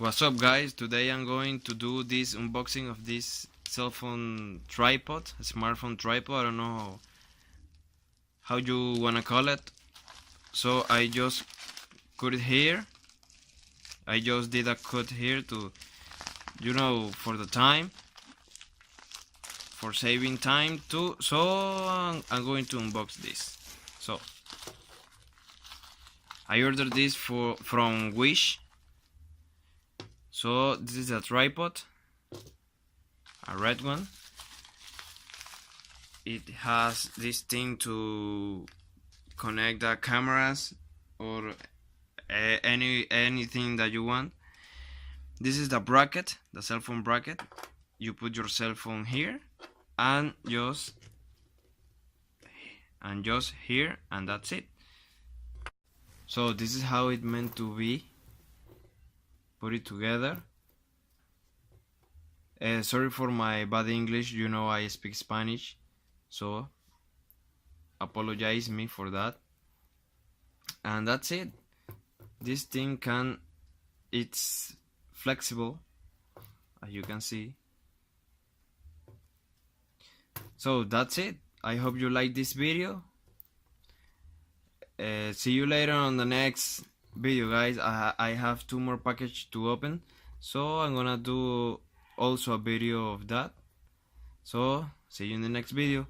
What's up, guys? Today I'm going to do this unboxing of this cell phone tripod, smartphone tripod. I don't know how you wanna call it. So I just cut it here. I just did a cut here to, for the time, for saving time too. So I'm going to unbox this. So I ordered this from Wish. So this is a tripod, a red one. It has this thing to connect the cameras or anything that you want. This is the bracket, the cell phone bracket. You put your cell phone here and just here, and that's it. So this is how it meant to be. Put it together. Sorry for my bad English, I speak Spanish, so apologize me for that. And that's it. This thing it's flexible, as you can see. So that's it. I hope you like this video. See you later on the next video, guys. I have 2 more packages to open, so I'm gonna do also a video of that. So see you in the next video.